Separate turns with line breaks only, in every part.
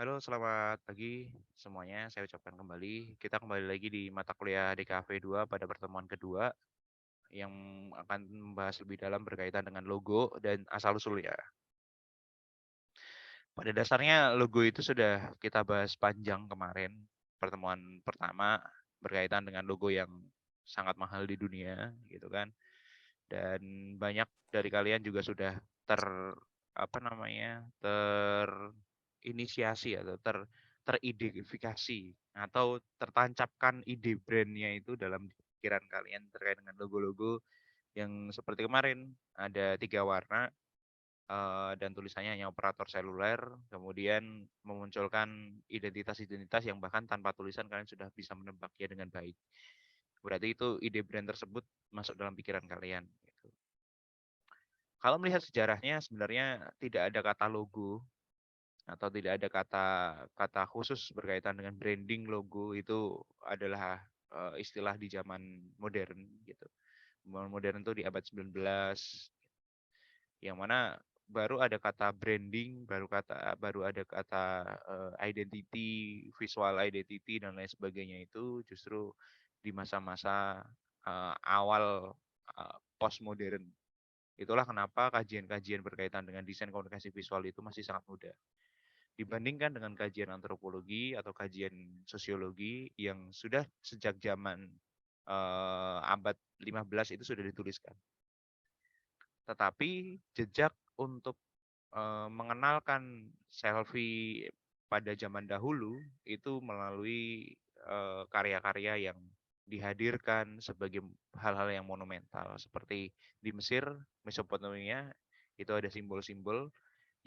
Halo, selamat pagi semuanya. Saya ucapkan kembali. Kita kembali lagi di mata kuliah DKV 2 pada pertemuan kedua yang akan membahas lebih dalam berkaitan dengan logo dan asal-usulnya. Pada dasarnya logo itu sudah kita bahas panjang kemarin, pertemuan pertama berkaitan dengan logo yang sangat mahal di dunia gitu kan. Dan banyak dari kalian juga sudah ter apa namanya? Terinisiasi atau teridentifikasi atau tertancapkan ide brandnya itu dalam pikiran kalian terkait dengan logo-logo yang seperti kemarin ada 3 warna dan tulisannya hanya operator seluler, kemudian memunculkan identitas-identitas yang bahkan tanpa tulisan kalian sudah bisa menebaknya dengan baik. Berarti itu ide brand tersebut masuk dalam pikiran kalian. Gitu. Kalau melihat sejarahnya sebenarnya tidak ada kata logo atau tidak ada kata kata khusus berkaitan dengan branding logo itu adalah istilah di zaman modern gitu. Modern itu di abad 19 yang mana baru ada kata branding, baru ada kata identity, visual identity dan lain sebagainya itu justru di masa-masa awal postmodern. Itulah kenapa kajian-kajian berkaitan dengan desain komunikasi visual itu masih sangat muda. Dibandingkan dengan kajian antropologi atau kajian sosiologi yang sudah sejak zaman abad 15 itu sudah dituliskan. Tetapi jejak untuk mengenalkan selfie pada zaman dahulu itu melalui karya-karya yang dihadirkan sebagai hal-hal yang monumental seperti di Mesir, Mesopotamia itu ada simbol-simbol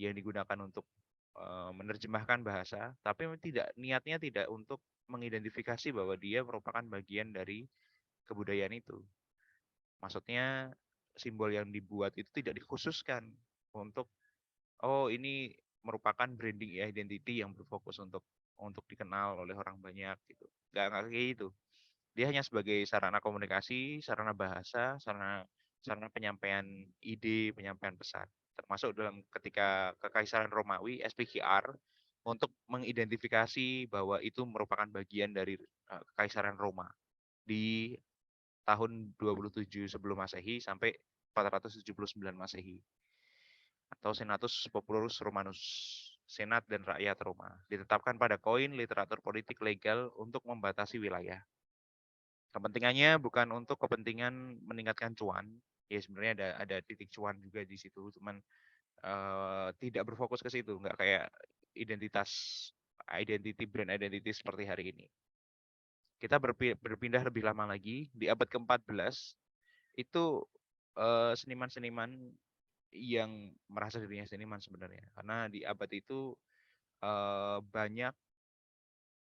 yang digunakan untuk menerjemahkan bahasa, tapi tidak niatnya tidak untuk mengidentifikasi bahwa dia merupakan bagian dari kebudayaan itu. Maksudnya simbol yang dibuat itu tidak dikhususkan untuk oh ini merupakan branding identity yang berfokus untuk dikenal oleh orang banyak gitu. Nggak kayak gitu. Dia hanya sebagai sarana komunikasi, sarana bahasa, sarana penyampaian ide, penyampaian pesan. Termasuk dalam ketika Kekaisaran Romawi, SPKR, untuk mengidentifikasi bahwa itu merupakan bagian dari Kekaisaran Roma di tahun 27 sebelum Masehi sampai 479 Masehi atau Senatus Populus Romanus, Senat dan Rakyat Roma, ditetapkan pada koin literatur politik legal untuk membatasi wilayah. Kepentingannya bukan untuk kepentingan meningkatkan cuan, ya sebenarnya ada titik cuan juga di situ, cuman tidak berfokus ke situ, nggak kayak identitas brand identity seperti hari ini. Kita berpindah lebih lama lagi di abad ke-14 itu seniman-seniman yang merasa dirinya seniman sebenarnya karena di abad itu banyak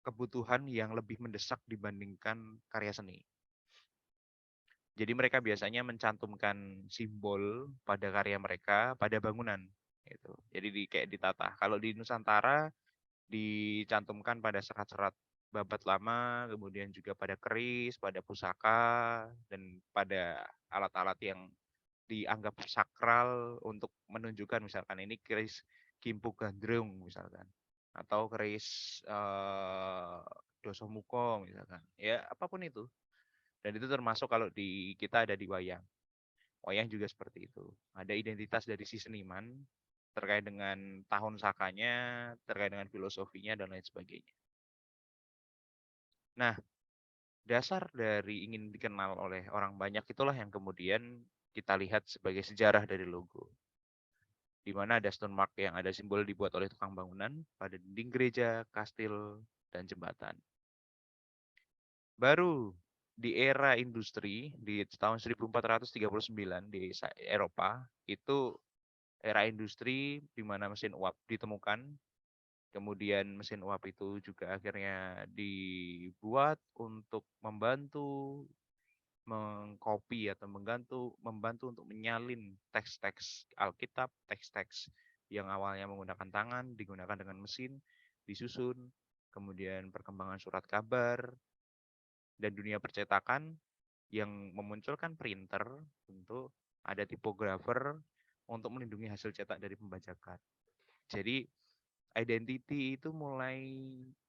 kebutuhan yang lebih mendesak dibandingkan karya seni. Jadi mereka biasanya mencantumkan simbol pada karya mereka pada bangunan gitu. Jadi kayak ditata. Kalau di Nusantara dicantumkan pada serat-serat babat lama, kemudian juga pada keris, pada pusaka, dan pada alat-alat yang dianggap sakral untuk menunjukkan misalkan ini keris Kimpu Gandrung misalkan atau keris Dosomuko misalkan. Ya, apapun itu. Dan itu termasuk kalau di kita ada di wayang. Wayang juga seperti itu. Ada identitas dari si seniman terkait dengan tahun sakanya, terkait dengan filosofinya dan lain sebagainya. Nah, dasar dari ingin dikenal oleh orang banyak itulah yang kemudian kita lihat sebagai sejarah dari logo. Di mana ada stone mark yang ada simbol dibuat oleh tukang bangunan pada dinding gereja, kastil, dan jembatan. Baru di era industri di tahun 1439 di Eropa itu era industri di mana mesin uap ditemukan. Kemudian mesin uap itu juga akhirnya dibuat untuk membantu mengcopy atau membantu untuk menyalin teks-teks Alkitab, teks-teks yang awalnya menggunakan tangan digunakan dengan mesin, disusun, kemudian perkembangan surat kabar dan dunia percetakan yang memunculkan printer, tentu ada tipografer untuk melindungi hasil cetak dari pembajakan. Jadi identity itu mulai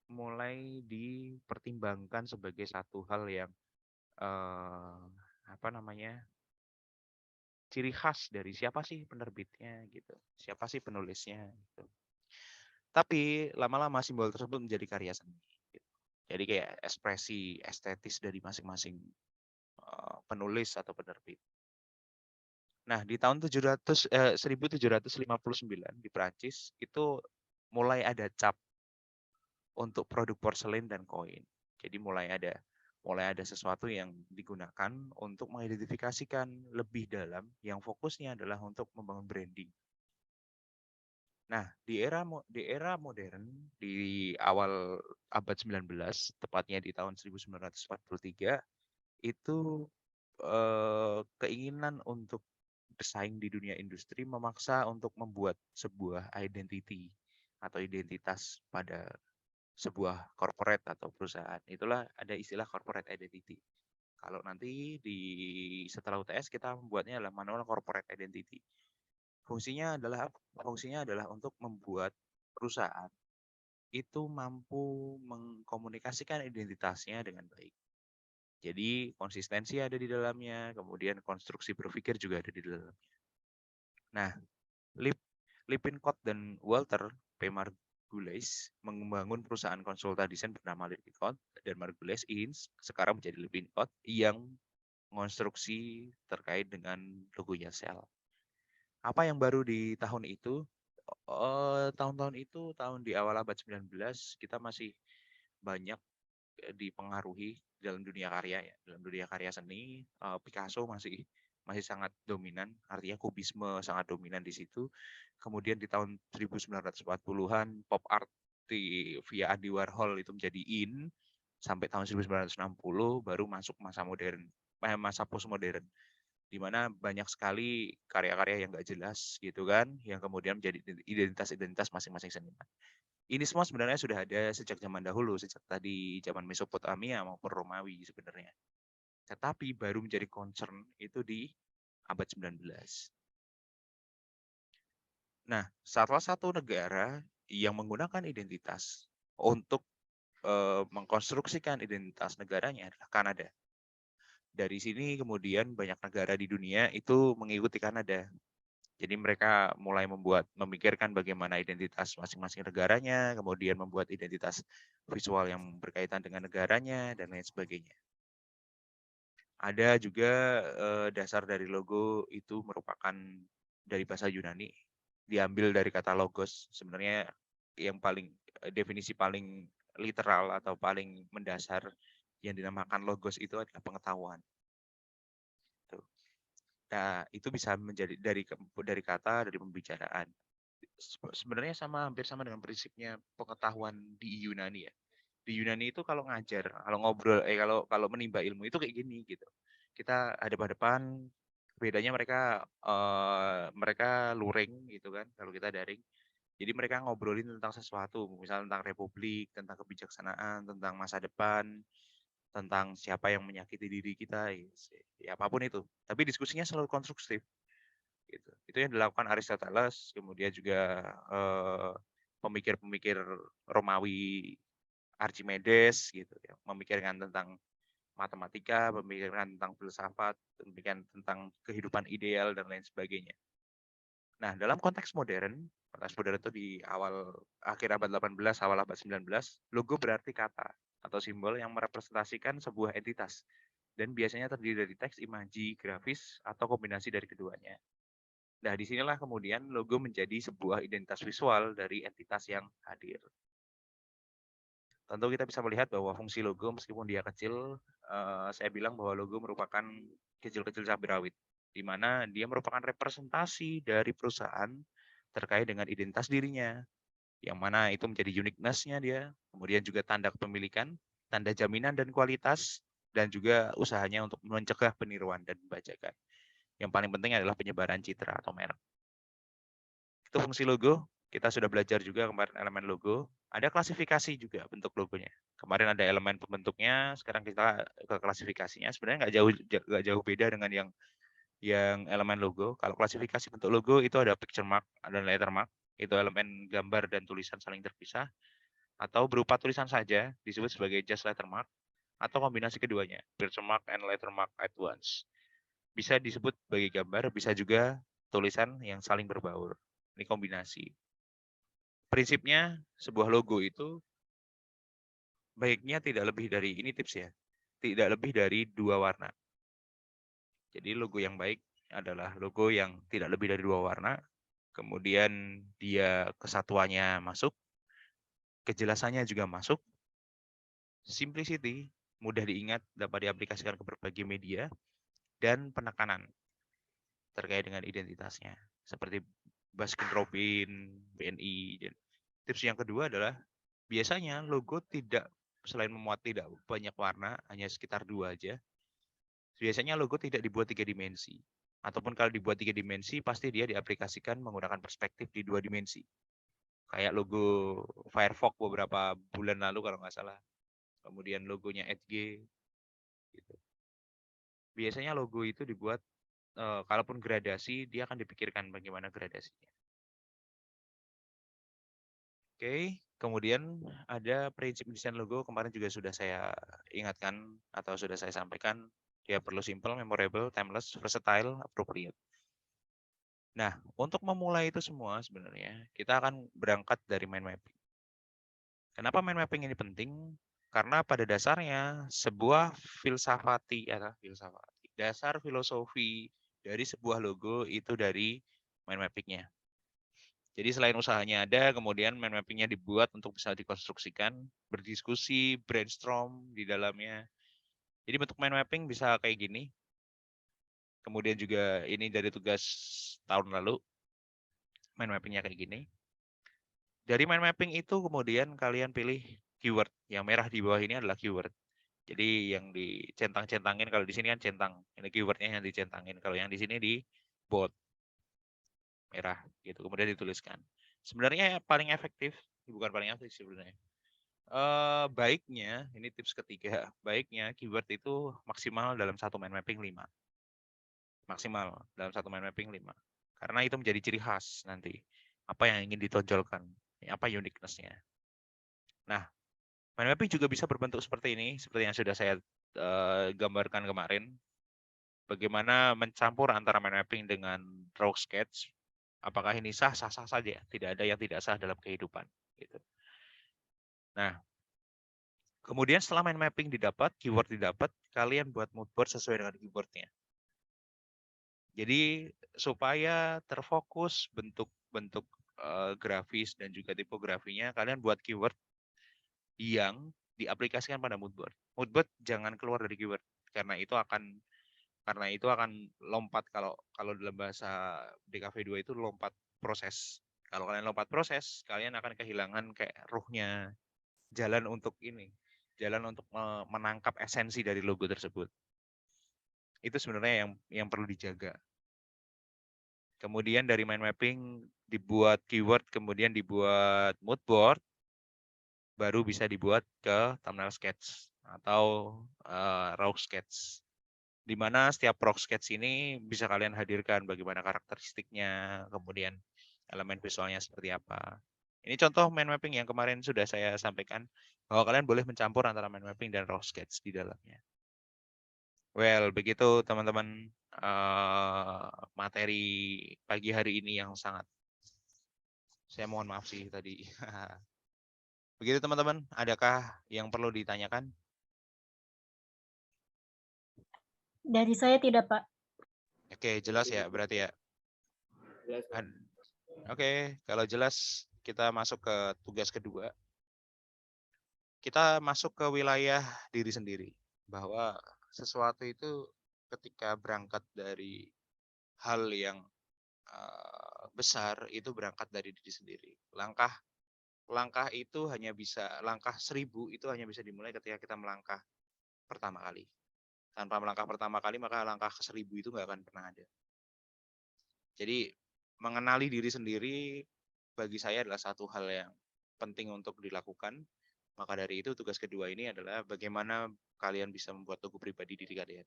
mulai dipertimbangkan sebagai satu hal yang, eee, apa namanya, ciri khas dari siapa sih penerbitnya gitu, siapa sih penulisnya gitu. Tapi lama-lama simbol tersebut menjadi karya seni gitu. Jadi kayak ekspresi estetis dari masing-masing, penulis atau penerbit. Nah di tahun 1759 di Prancis itu mulai ada cap untuk produk porselen dan koin. Jadi mulai ada sesuatu yang digunakan untuk mengidentifikasikan lebih dalam yang fokusnya adalah untuk membangun branding. Nah, di era modern di awal abad 19, tepatnya di tahun 1943, itu keinginan untuk bersaing di dunia industri memaksa untuk membuat sebuah identity atau identitas pada sebuah corporate atau perusahaan. Itulah ada istilah corporate identity. Kalau nanti setelah UTS kita membuatnya adalah manual corporate identity. Fungsinya adalah untuk membuat perusahaan itu mampu mengkomunikasikan identitasnya dengan baik. Jadi konsistensi ada di dalamnya, kemudian konstruksi berpikir juga ada di dalamnya. Nah, Lip, Lippincott dan Walter P. Margulies membangun perusahaan konsultan desain bernama Lippincott dan Margulies Inc. sekarang menjadi Lippincott yang konstruksi terkait dengan logonya Shell. Apa yang baru di tahun itu? Tahun-tahun itu, tahun di awal abad 19, kita masih banyak dipengaruhi dalam dunia karya ya, dalam dunia karya seni. Picasso masih masih sangat dominan, artinya kubisme sangat dominan di situ. Kemudian di tahun 1940-an pop art via Andy Warhol itu menjadi in, sampai tahun 1960 baru masuk masa modern, masa postmodern, di mana banyak sekali karya-karya yang nggak jelas gitu kan, yang kemudian menjadi identitas-identitas masing-masing seniman. Ini semua sebenarnya sudah ada sejak zaman dahulu, sejak tadi zaman Mesopotamia maupun Romawi sebenarnya. Tetapi baru menjadi concern itu di abad 19. Nah, salah satu negara yang menggunakan identitas untuk mengkonstruksikan identitas negaranya adalah Kanada. Dari sini kemudian banyak negara di dunia itu mengikuti Kanada. Jadi mereka mulai memikirkan bagaimana identitas masing-masing negaranya, kemudian membuat identitas visual yang berkaitan dengan negaranya, dan lain sebagainya. Ada juga dasar dari logo itu merupakan dari bahasa Yunani, diambil dari kata logos. Sebenarnya yang definisi paling literal atau paling mendasar yang dinamakan logos itu adalah pengetahuan. Nah, itu bisa menjadi dari kata, dari pembicaraan. Sebenarnya hampir sama dengan prinsipnya pengetahuan di Yunani ya. Di Yunani itu kalau ngajar, kalau ngobrol, kalau menimba ilmu itu kayak gini gitu. Kita hadap-hadapan, bedanya mereka luring gitu kan, kalau kita daring. Jadi mereka ngobrolin tentang sesuatu, misalnya tentang republik, tentang kebijaksanaan, tentang masa depan, tentang siapa yang menyakiti diri kita, ya apapun itu. Tapi diskusinya selalu konstruktif. Gitu. Itu yang dilakukan Aristoteles, kemudian juga pemikir-pemikir Romawi Archimedes gitu ya, memikirkan tentang matematika, memikirkan tentang filsafat, memikirkan tentang kehidupan ideal dan lain sebagainya. Nah, dalam konteks modern itu di akhir abad 18, awal abad 19, logo berarti kata atau simbol yang merepresentasikan sebuah entitas dan biasanya terdiri dari teks, imaji, grafis, atau kombinasi dari keduanya. Nah, disinilah kemudian logo menjadi sebuah identitas visual dari entitas yang hadir. Tentu kita bisa melihat bahwa fungsi logo meskipun dia kecil, saya bilang bahwa logo merupakan kecil-kecil cabai rawit, di mana dia merupakan representasi dari perusahaan terkait dengan identitas dirinya, yang mana itu menjadi uniqueness-nya dia, kemudian juga tanda kepemilikan, tanda jaminan dan kualitas, dan juga usahanya untuk mencegah peniruan dan pembajakan. Yang paling penting adalah penyebaran citra atau merek. Itu fungsi logo. Kita sudah belajar juga kemarin elemen logo. Ada klasifikasi juga bentuk logonya. Kemarin ada elemen pembentuknya, sekarang kita ke klasifikasinya. Sebenarnya nggak jauh beda dengan yang elemen logo. Kalau klasifikasi bentuk logo itu ada picture mark, ada letter mark. itu elemen gambar dan tulisan saling terpisah, atau berupa tulisan saja disebut sebagai just lettermark, atau kombinasi keduanya, watermark and lettermark at once. Bisa disebut sebagai gambar, bisa juga tulisan yang saling berbaur. Ini kombinasi. Prinsipnya sebuah logo itu baiknya tidak lebih dari, ini tips ya, tidak lebih dari 2 warna. Jadi logo yang baik adalah logo yang tidak lebih dari 2 warna, kemudian dia kesatuannya masuk, kejelasannya juga masuk, simplicity, mudah diingat, dapat diaplikasikan ke berbagai media, dan penekanan terkait dengan identitasnya. Seperti Baskin Robin, BNI. Dan tips yang kedua adalah biasanya logo tidak, selain memuat tidak banyak warna, hanya sekitar 2 aja. Biasanya logo tidak dibuat 3 dimensi. Ataupun kalau dibuat 3 dimensi, pasti dia diaplikasikan menggunakan perspektif di 2 dimensi. Kayak logo Firefox beberapa bulan lalu kalau nggak salah. Kemudian logonya Edge. Gitu. Biasanya logo itu dibuat, kalaupun gradasi, dia akan dipikirkan bagaimana gradasinya. Oke, kemudian ada prinsip desain logo, kemarin juga sudah saya ingatkan atau sudah saya sampaikan, dia perlu simple, memorable, timeless, versatile, appropriate. Nah, untuk memulai itu semua sebenarnya, kita akan berangkat dari mind mapping. Kenapa mind mapping ini penting? Karena pada dasarnya sebuah dasar filosofi dari sebuah logo itu dari mind mapping-nya. Jadi selain usahanya ada, kemudian mind mapping-nya dibuat untuk bisa dikonstruksikan, berdiskusi, brainstorm di dalamnya. Jadi bentuk mind mapping bisa kayak gini. Kemudian juga ini dari tugas tahun lalu, mind mapping-nya kayak gini. Dari mind mapping itu kemudian kalian pilih keyword. Yang merah di bawah ini adalah keyword. Jadi yang dicentang-centangin, kalau di sini kan centang. Ini keywordnya yang dicentangin. Kalau yang di sini di bold, merah gitu. Kemudian dituliskan. Sebenarnya paling efektif, bukan paling efektif sebenarnya. Baiknya, ini tips ketiga, baiknya keyword itu maksimal dalam satu mind mapping 5. Maksimal dalam satu mind mapping 5. Karena itu menjadi ciri khas nanti. Apa yang ingin ditonjolkan, apa uniqueness-nya. Nah, mind mapping juga bisa berbentuk seperti ini, seperti yang sudah saya gambarkan kemarin. Bagaimana mencampur antara mind mapping dengan raw sketch. Apakah ini sah? Sah-sah saja. Tidak ada yang tidak sah dalam kehidupan. Gitu. Nah, kemudian setelah mind mapping didapat, keyword didapat, kalian buat mood board sesuai dengan keywordnya. Jadi supaya terfokus bentuk-bentuk grafis dan juga tipografinya, kalian buat keyword yang diaplikasikan pada mood board. Mood board jangan keluar dari keyword karena itu akan lompat, kalau dalam bahasa DKV 2 itu lompat proses. Kalau kalian lompat proses, kalian akan kehilangan kayak ruhnya, jalan untuk menangkap esensi dari logo tersebut. Itu sebenarnya yang perlu dijaga. Kemudian dari mind mapping dibuat keyword, kemudian dibuat mood board, baru bisa dibuat ke thumbnail sketch atau raw sketch. Di mana setiap raw sketch ini bisa kalian hadirkan bagaimana karakteristiknya, kemudian elemen visualnya seperti apa. Ini contoh mind mapping yang kemarin sudah saya sampaikan, bahwa kalian boleh mencampur antara mind mapping dan raw sketch di dalamnya. Well, begitu teman-teman materi pagi hari ini yang sangat, saya mohon maaf sih tadi. Begitu teman-teman, adakah yang perlu ditanyakan?
Dari saya tidak, Pak.
Oke, jelas ya berarti ya. Oke, kalau jelas kita masuk ke tugas kedua. Kita masuk ke wilayah diri sendiri. Bahwa sesuatu itu ketika berangkat dari hal yang besar, itu berangkat dari diri sendiri. Langkah itu hanya bisa, langkah 1000 itu hanya bisa dimulai ketika kita melangkah pertama kali. Tanpa melangkah pertama kali, maka langkah ke 1000 itu nggak akan pernah ada. Jadi mengenali diri sendiri bagi saya adalah satu hal yang penting untuk dilakukan. Maka dari itu tugas kedua ini adalah bagaimana kalian bisa membuat logo pribadi diri kalian.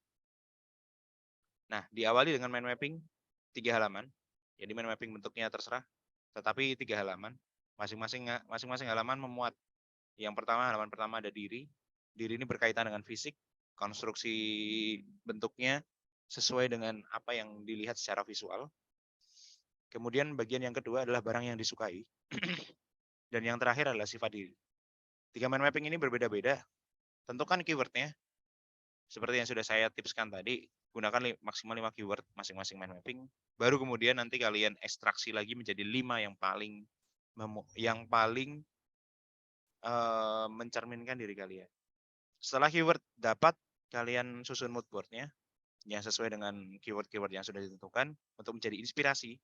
Nah, diawali dengan mind mapping 3 halaman. Jadi mind mapping bentuknya terserah tetapi 3 halaman. Masing-masing halaman memuat. Yang pertama, halaman pertama ada diri. Diri ini berkaitan dengan fisik, konstruksi bentuknya sesuai dengan apa yang dilihat secara visual. Kemudian bagian yang kedua adalah barang yang disukai. Dan yang terakhir adalah sifat diri. 3 mind mapping ini berbeda-beda. Tentukan keywordnya. Seperti yang sudah saya tipskan tadi, gunakan maksimal 5 keyword masing-masing mind mapping. Baru kemudian nanti kalian ekstraksi lagi menjadi 5 yang paling mencerminkan diri kalian. Setelah keyword dapat, kalian susun mood board-nya yang sesuai dengan keyword-keyword yang sudah ditentukan untuk menjadi inspirasi.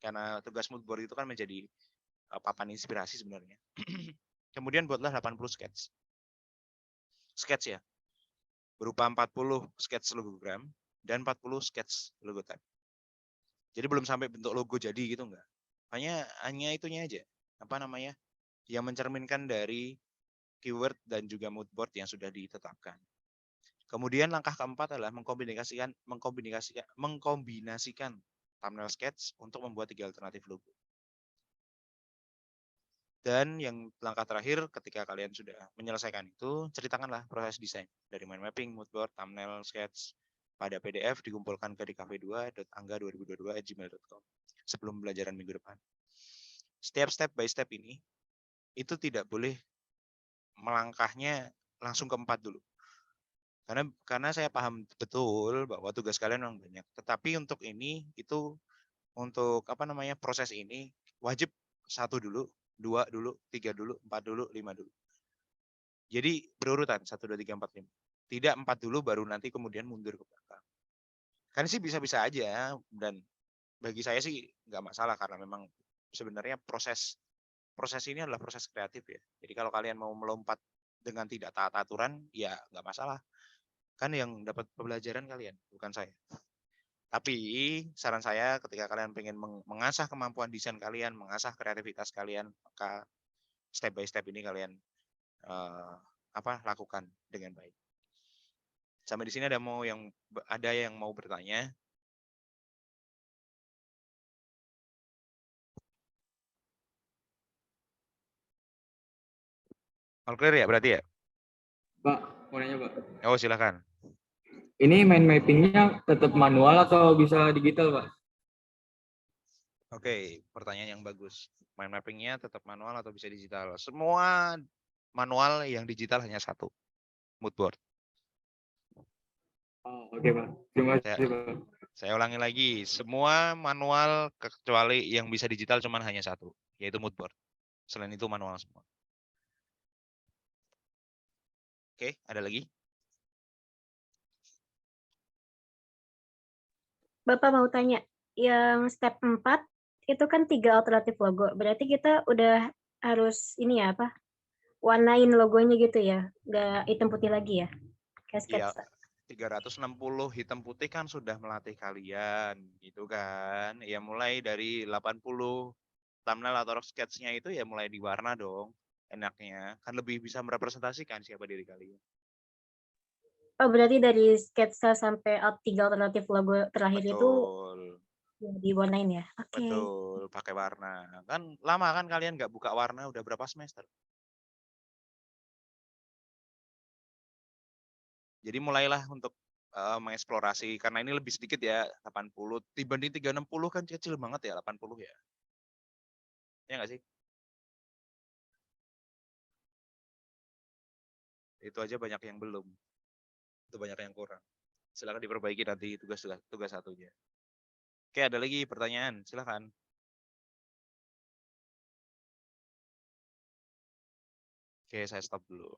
Karena tugas mood board itu kan menjadi papan inspirasi sebenarnya. Kemudian buatlah 80 sketch. Sketch ya. Berupa 40 sketch logogram dan 40 sketch logotype. Jadi belum sampai bentuk logo jadi gitu enggak. Hanya itunya aja. Apa namanya? Yang mencerminkan dari keyword dan juga mood board yang sudah ditetapkan. Kemudian langkah keempat adalah mengkombinasikan thumbnail sketch untuk membuat 3 alternatif logo. Dan yang langkah terakhir ketika kalian sudah menyelesaikan itu, ceritakanlah proses desain dari mind mapping, mood board, thumbnail sketch pada PDF dikumpulkan ke dkv2.angga2022@gmail.com sebelum pembelajaran minggu depan. Step by step ini itu tidak boleh melangkahnya langsung ke 4 dulu. Karena saya paham betul bahwa tugas kalian memang banyak. Tetapi untuk ini itu untuk proses ini wajib 1 dulu, 2 dulu, 3 dulu, 4 dulu, 5 dulu. Jadi berurutan 1 2 3 4 5. Tidak 4 dulu baru nanti kemudian mundur ke belakang. Kan sih bisa-bisa aja dan bagi saya sih nggak masalah karena memang sebenarnya proses ini adalah proses kreatif ya. Jadi kalau kalian mau melompat dengan tidak taat aturan, ya nggak masalah. Kan yang dapat pembelajaran kalian, bukan saya. Tapi saran saya ketika kalian pengen mengasah kemampuan desain kalian, mengasah kreativitas kalian, maka step by step ini kalian lakukan dengan baik. Sampai di sini ada yang mau bertanya? All clear ya berarti ya?
Pak, mau nanya Pak.
Oh silakan.
Ini mind mappingnya tetap manual atau bisa digital Pak?
Oke, pertanyaan yang bagus. Mind mappingnya tetap manual atau bisa digital? Semua manual, yang digital hanya 1, mood board.
Oh, oke Pak. Terima kasih Pak.
Saya ulangi lagi, semua manual kecuali yang bisa digital cuma hanya 1, yaitu mood board. Selain itu manual semua. Oke, ada lagi?
Bapak mau tanya, yang step 4 itu kan 3 alternatif logo. Berarti kita udah harus ini ya warnain logonya gitu ya, nggak hitam putih lagi ya, kayak
Iya,
sketsa.
360 hitam putih kan sudah melatih kalian, gitu kan. Ya mulai dari 80 thumbnail atau sketch-nya itu ya mulai diwarna dong. Enaknya kan lebih bisa merepresentasikan siapa diri kalian.
Oh, berarti dari sketsa sampai 3 alternatif logo terakhir itu
Betul.
diwarnain ya? Oke.
Betul, pakai warna. Kan lama kan kalian nggak buka warna udah berapa semester. Jadi mulailah untuk mengeksplorasi karena ini lebih sedikit ya 80 dibanding 360 kan kecil banget ya 80 ya. Ya nggak sih? Itu aja banyak yang belum. Itu banyak yang kurang. Silakan diperbaiki nanti tugas satunya. Oke, ada lagi pertanyaan? Silakan. Oke, saya stop dulu.